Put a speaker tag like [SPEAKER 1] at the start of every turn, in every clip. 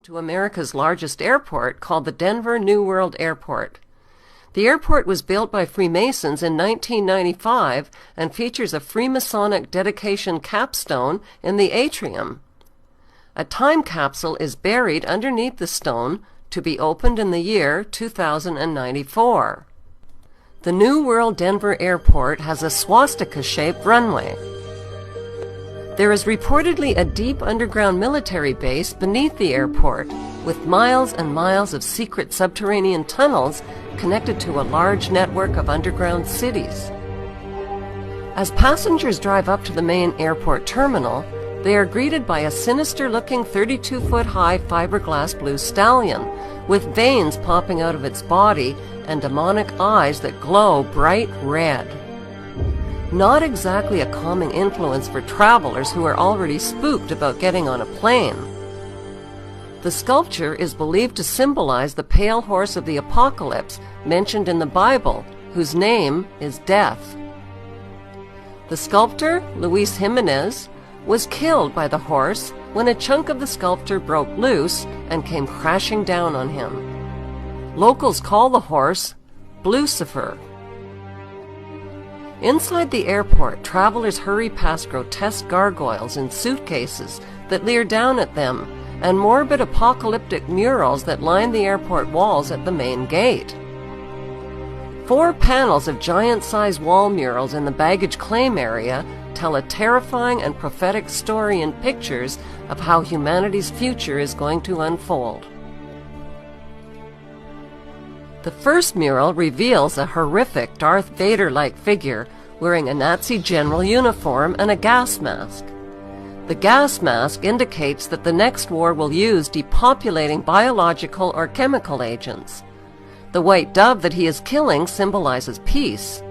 [SPEAKER 1] to America's largest airport called the Denver New World Airport. The airport was built by Freemasons in 1995 and features a Freemasonic dedication capstone in the atrium. A time capsule is buried underneath the stone to be opened in the year 2094. The New World Denver Airport has a swastika-shaped runway. There is reportedly a deep underground military base beneath the airport, with miles and miles of secret subterranean tunnels connected to a large network of underground cities. As passengers drive up to the main airport terminal, they are greeted by a sinister-looking 32-foot-high fiberglass blue stallion, with veins popping out of its body and demonic eyes that glow bright red. Not exactly a calming influence for travelers who are already spooked about getting on a plane. The sculpture is believed to symbolize the pale horse of the apocalypse mentioned in the Bible, whose name is Death. The sculptor, Luis Jimenez, was killed by the horse when a chunk of the sculpture broke loose and came crashing down on him. Locals call the horse Blucifer. Inside the airport, travelers hurry past grotesque gargoyles in suitcases that leer down at them, and morbid apocalyptic murals that line the airport walls at the main gate. 4 panels of giant-sized wall murals in the baggage claim area tell a terrifying and prophetic story in pictures of how humanity's future is going to unfold. The first mural reveals a horrific Darth Vader-like figure wearing a Nazi general uniform and a gas mask. The gas mask indicates that the next war will use depopulating biological or chemical agents. The white dove that he is killing symbolizes peace.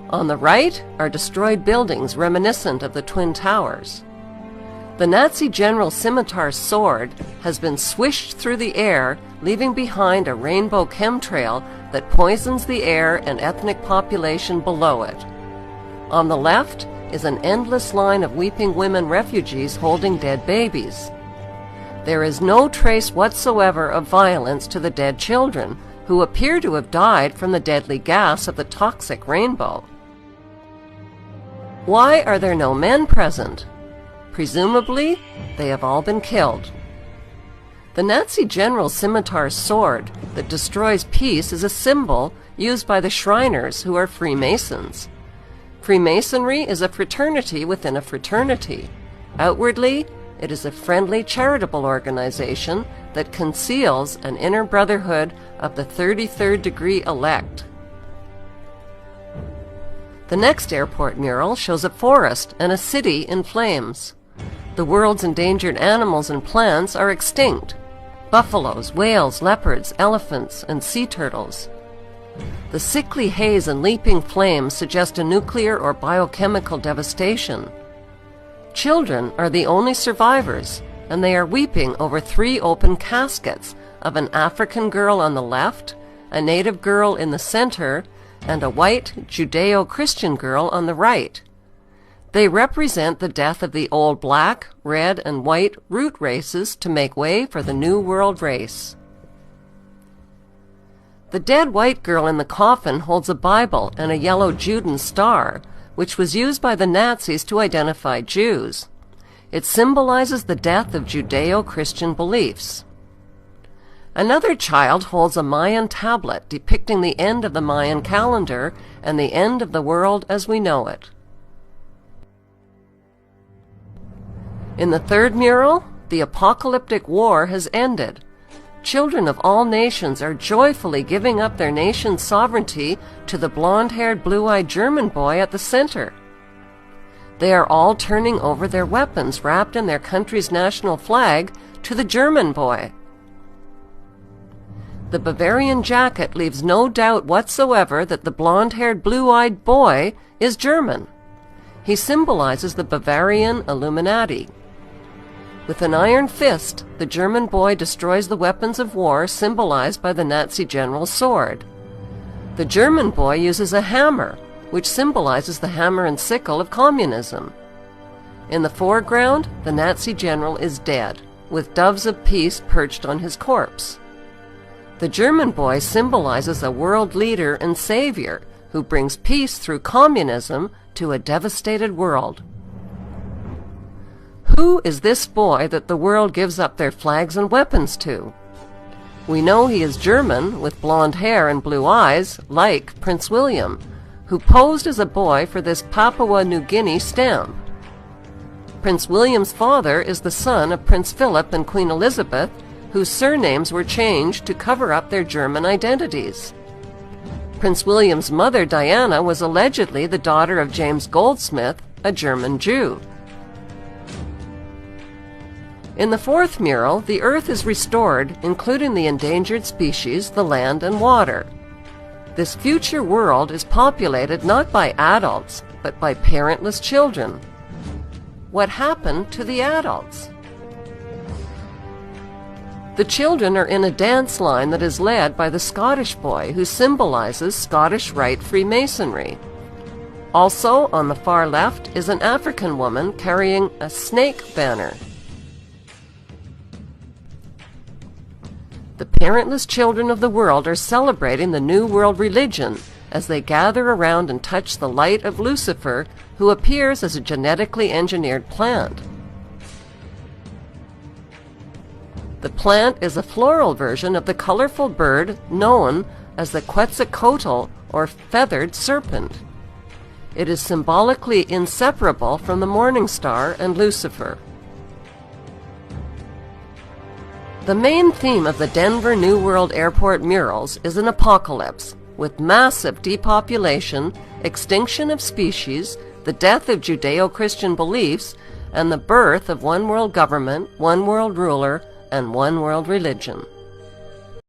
[SPEAKER 1] On the right are destroyed buildings reminiscent of the Twin Towers. The Nazi general's scimitar sword has been swished through the air, leaving behind a rainbow chemtrail that poisons the air and ethnic population below it. On the left is an endless line of weeping women refugees holding dead babies. There is no trace whatsoever of violence to the dead children, who appear to have died from the deadly gas of the toxic rainbow. Why are there no men present? Presumably, they have all been killed. The Nazi general's scimitar sword that destroys peace is a symbol used by the Shriners, who are Freemasons. Freemasonry is a fraternity within a fraternity. Outwardly, it is a friendly charitable organization that conceals an inner brotherhood of the 33rd degree elect. The next airport mural shows a forest and a city in flames. The world's endangered animals and plants are extinct: buffaloes, whales, leopards, elephants, and sea turtles. The sickly haze and leaping flames suggest a nuclear or biochemical devastation. Children are the only survivors, and they are weeping over 3 open caskets of an African girl on the left, a native girl in the center, and a white Judeo-Christian girl on the right. They represent the death of the old black, red, and white root races to make way for the New World race. The dead white girl in the coffin holds a Bible and a yellow Juden star, which was used by the Nazis to identify Jews. It symbolizes the death of Judeo-Christian beliefs. Another child holds a Mayan tablet depicting the end of the Mayan calendar and the end of the world as we know it. In the third mural, the apocalyptic war has ended. Children of all nations are joyfully giving up their nation's sovereignty to the blonde-haired, blue-eyed German boy at the center. They are all turning over their weapons wrapped in their country's national flag to the German boy. The Bavarian jacket leaves no doubt whatsoever that the blonde-haired, blue-eyed boy is German. He symbolizes the Bavarian Illuminati. With an iron fist, the German boy destroys the weapons of war symbolized by the Nazi general's sword. The German boy uses a hammer, which symbolizes the hammer and sickle of communism. In the foreground, the Nazi general is dead. with doves of peace perched on his corpse. The German boy symbolizes a world leader and savior who brings peace through communism to a devastated world. Who is this boy that the world gives up their flags and weapons to? We know he is German, with blonde hair and blue eyes, like Prince William, who posed as a boy for this Papua New Guinea stamp. Prince William's father is the son of Prince Philip and Queen Elizabeth, whose surnames were changed to cover up their German identities. Prince William's mother, Diana, was allegedly the daughter of James Goldsmith, a German Jew. In the fourth mural, the earth is restored, including the endangered species, the land and water. This future world is populated not by adults, but by parentless children. What happened to the adults? The children are in a dance line that is led by the Scottish boy, who symbolizes Scottish Rite Freemasonry. Also, on the far left is an African woman carrying a snake banner. The parentless children of the world are celebrating the New World religion as they gather around and touch the light of Lucifer, who appears as a genetically engineered plant. The plant is a floral version of the colorful bird known as the Quetzalcoatl, or feathered serpent. It is symbolically inseparable from the morning star and Lucifer. The main theme of the Denver New World Airport murals is an apocalypse, with massive depopulation, extinction of species, the death of Judeo-Christian beliefs, and the birth of one world government, one world ruler, and one world religion.